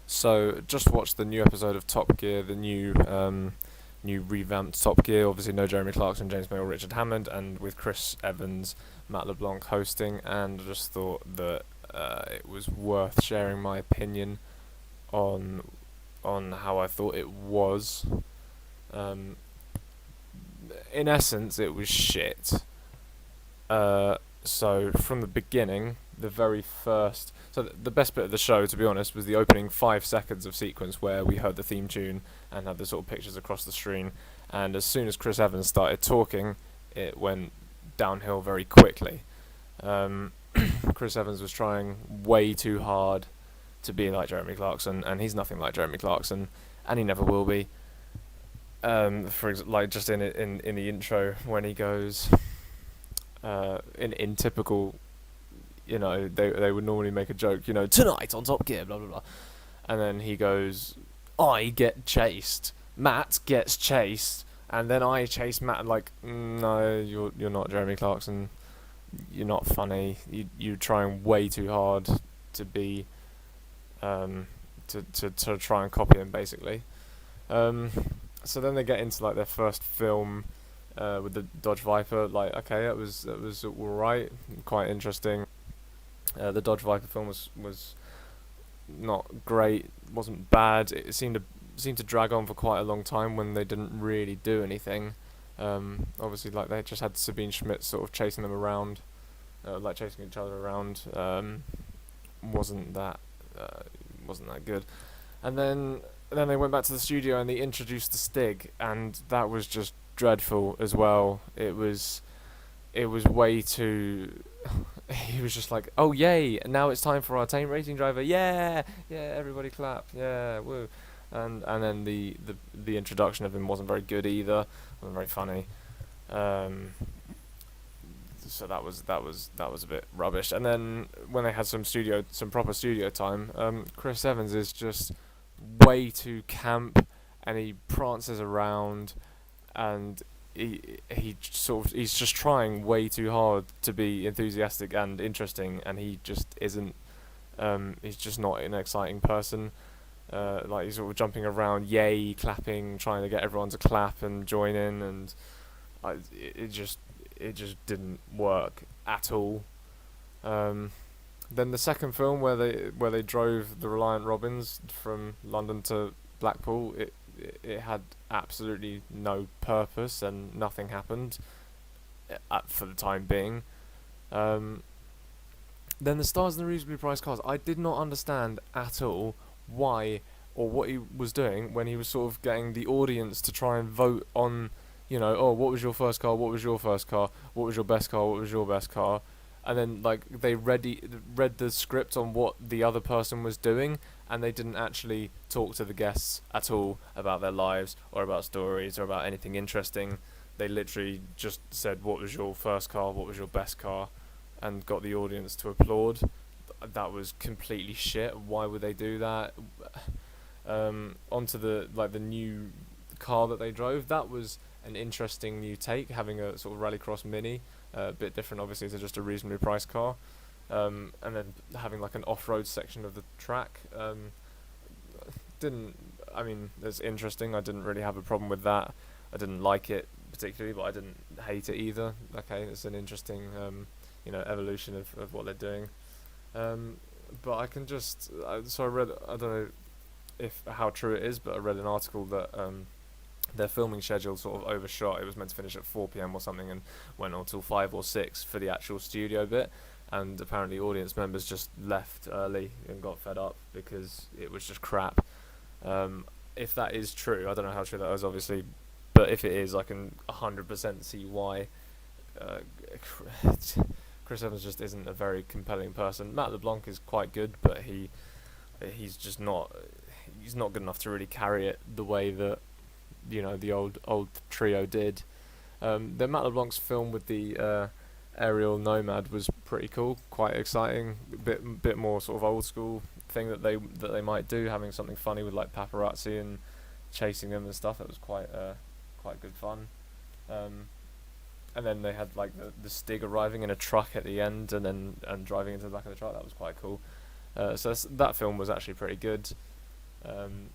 So just watched the new episode of Top Gear, the new revamped Top Gear. Obviously, no Jeremy Clarkson, James May, or Richard Hammond, and with Chris Evans, Matt LeBlanc hosting. And I just thought that it was worth sharing my opinion on how I thought it was. Um, in essence, it was shit. So from the beginning, the very first, the best bit of the show, to be honest, was the opening 5 seconds of sequence where we heard the theme tune and had the sort of pictures across the screen. And as soon as Chris Evans started talking, it went downhill very quickly. Um, Chris Evans was trying way too hard to be like Jeremy Clarkson, and he's nothing like Jeremy Clarkson, and he never will be. Like just in the intro when he goes, in typical, they would normally make a joke, tonight on Top Gear, blah blah blah, and then he goes, I get chased, Matt gets chased, and then I chase Matt. Like, no, you're not Jeremy Clarkson. You're not funny. You're trying way too hard to be, to try and copy him basically. Um, so then they get into like their first film, with the Dodge Viper. Like, okay, that was alright, quite interesting. The Dodge Viper film was not great, wasn't bad. It seemed to drag on for quite a long time when they didn't really do anything. Obviously, like they just had Sabine Schmidt sort of chasing them around, like chasing each other around. Wasn't that wasn't that good. And then they went back to the studio and they introduced the Stig, and that was just dreadful as well. It was way too. He was just like, oh yay! Now it's time for our tame racing driver. Yeah, yeah, everybody clap. Yeah, woo. And then the introduction of him wasn't very good either. Wasn't very funny. So that was a bit rubbish. And then when they had some proper studio time, Chris Evans is just way too camp, and he prances around, and he's just trying way too hard to be enthusiastic and interesting, and he just isn't. He's just not an exciting person. Like, he's sort of jumping around, yay, clapping, trying to get everyone to clap and join in, and it just didn't work at all. Then the second film where they drove the Reliant Robins from London to Blackpool, it had absolutely no purpose and nothing happened, for the time being. Then the Stars and the Reasonably Priced Cars, I did not understand at all why or what he was doing when he was sort of getting the audience to try and vote on, oh, what was your first car, what was your first car, what was your best car, what was your best car, and then like they read the script on what the other person was doing, and they didn't actually talk to the guests at all about their lives or about stories or about anything interesting. They literally just said, what was your first car, what was your best car, and got the audience to applaud. That was completely shit. Why would they do that? Onto the new car that they drove. That was an interesting new take, having a sort of rallycross mini, a bit different obviously to just a reasonably priced car, and then having like an off-road section of the track. Didn't I mean, it's interesting. I didn't really have a problem with that. I didn't like it particularly, but I didn't hate it either. Okay, it's an interesting evolution of what they're doing. But I can just so I read, I don't know if how true it is, but I read an article that their filming schedule sort of overshot. It was meant to finish at 4 p.m. or something, and went on till 5 or 6 for the actual studio bit. And apparently, audience members just left early and got fed up because it was just crap. If that is true, I don't know how true that is, obviously, but if it is, I can 100% see why. Uh, Chris Evans just isn't a very compelling person. Matt LeBlanc is quite good, but he's just not. He's not good enough to really carry it the way that the old trio did. The Matt LeBlanc's film with the aerial nomad was pretty cool, quite exciting. Bit more sort of old school thing that they might do, having something funny with like paparazzi and chasing them and stuff. That was quite good fun. And then they had like the Stig arriving in a truck at the end, and driving into the back of the truck. That was quite cool. So that film was actually pretty good. Um,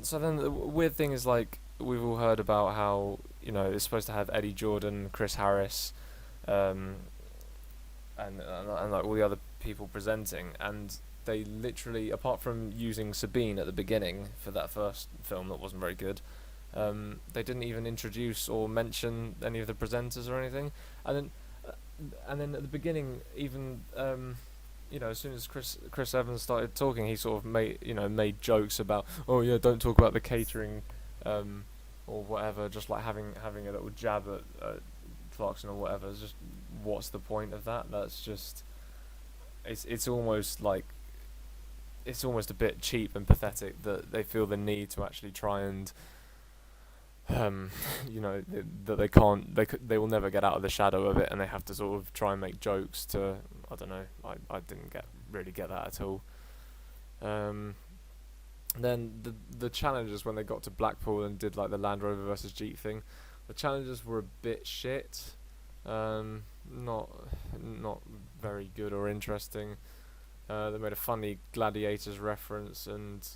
so then the weird thing is, like, we've all heard about how, it's supposed to have Eddie Jordan, Chris Harris, um, and like all the other people presenting, and they literally, apart from using Sabine at the beginning for that first film that wasn't very good, they didn't even introduce or mention any of the presenters or anything. And then, at the beginning, even as soon as Chris Evans started talking, he sort of made jokes about, oh yeah, don't talk about the catering, or whatever. Just like having a little jab at Clarkson or whatever. It's just, what's the point of that? That's just, it's almost like, it's almost a bit cheap and pathetic that they feel the need to actually try and that they can't, they will never get out of the shadow of it, and they have to sort of try and make jokes to, I don't know, I didn't really get that at all. Then the challenges, when they got to Blackpool and did like the Land Rover versus Jeep thing, the challenges were a bit shit, not very good or interesting. They made a funny Gladiators reference, and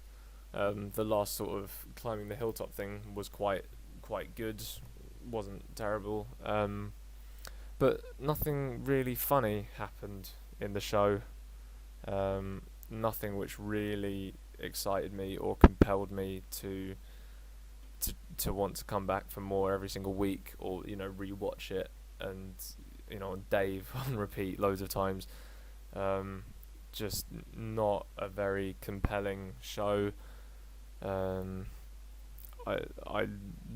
the last sort of climbing the hilltop thing was quite good, wasn't terrible, but nothing really funny happened in the show. Nothing which really excited me or compelled me to want to come back for more every single week, or rewatch it and on Dave on repeat loads of times. Just not a very compelling show. I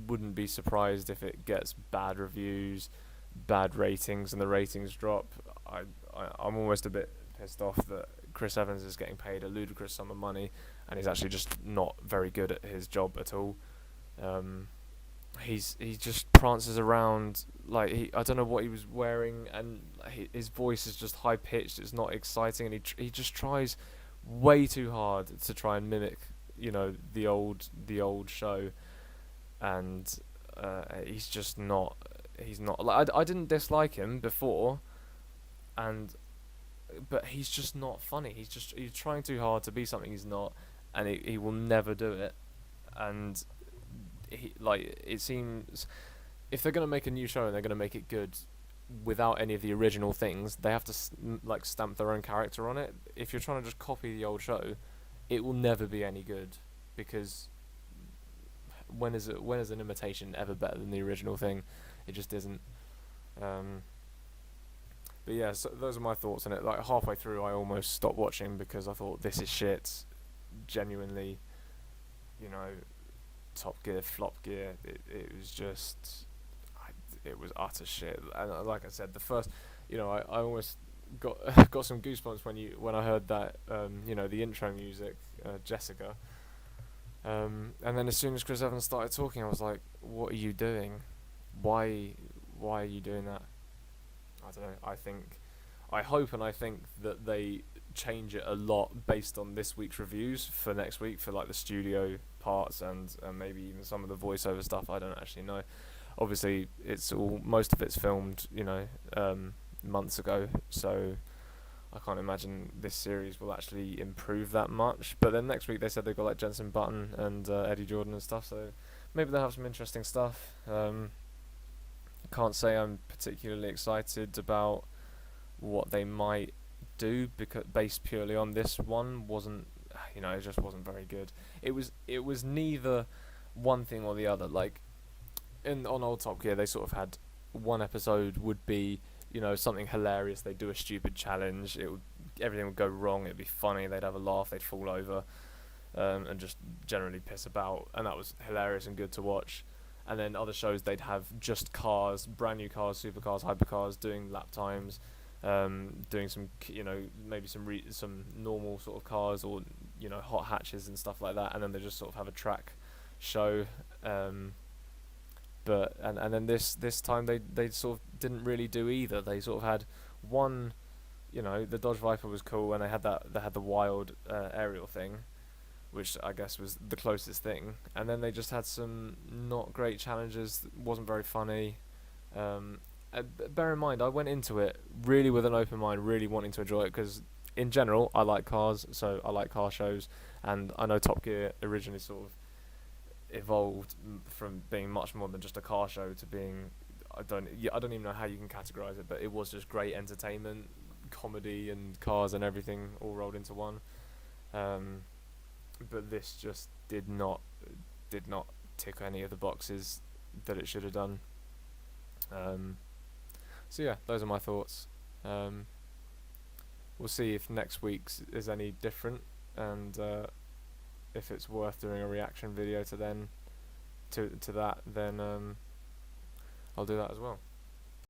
wouldn't be surprised if it gets bad reviews, bad ratings, and the ratings drop. I'm almost a bit pissed off that Chris Evans is getting paid a ludicrous sum of money, and he's actually just not very good at his job at all. He just prances around like I don't know what he was wearing, and his voice is just high pitched. It's not exciting, and he just tries way too hard to try and mimic the old show, and he's just not. He's not like I didn't dislike him before, but he's just not funny. He's trying too hard to be something he's not, and he will never do it. And it seems, if they're gonna make a new show and they're gonna make it good without any of the original things, they have to stamp their own character on it. If you're trying to just copy the old show, it will never be any good, because when is an imitation ever better than the original thing? It just isn't. But yeah, so those are my thoughts on it. Like, halfway through, I almost stopped watching because I thought, this is shit. Genuinely, Top Gear, Flop Gear. It was just, it was utter shit. And like I said, the first, I almost got got some goosebumps when I heard that, the intro music, Jessica. And then as soon as Chris Evans started talking, I was like, what are you doing? Why are you doing that? I don't know. I hope and I think that they change it a lot based on this week's reviews for next week, for like the studio parts and maybe even some of the voiceover stuff. I don't actually know. Obviously, most of it's filmed, months ago, so I can't imagine this series will actually improve that much. But then next week they said they've got like Jensen Button and Eddie Jordan and stuff, so maybe they'll have some interesting stuff. Can't say I'm particularly excited about what they might do, because based purely on this one wasn't, it just wasn't very good. It was neither one thing or the other. Like on old Top Gear, they sort of had one episode would be something hilarious. They'd do a stupid challenge. Everything would go wrong. It'd be funny. They'd have a laugh. They'd fall over, and just generally piss about, and that was hilarious and good to watch. And then other shows, they'd have just cars, brand new cars, supercars, hypercars, doing lap times, doing some, maybe some normal sort of cars, or hot hatches and stuff like that. And then they just sort of have a track show. But then this time they sort of didn't really do either. They sort of had one, the Dodge Viper was cool, and they had the wild aerial thing, which I guess was the closest thing. And then they just had some not great challenges that wasn't very funny. Bear in mind, I went into it really with an open mind, really wanting to enjoy it, because in general, I like cars, so I like car shows, and I know Top Gear originally sort of evolved from being much more than just a car show to being, I don't even know how you can categorize it, but it was just great entertainment, comedy, and cars and everything all rolled into one. Um, but this just did not tick any of the boxes that it should have done. Um, so yeah, those are my thoughts. Um, we'll see if next week's is any different, and if it's worth doing a reaction video to that, then I'll do that as well.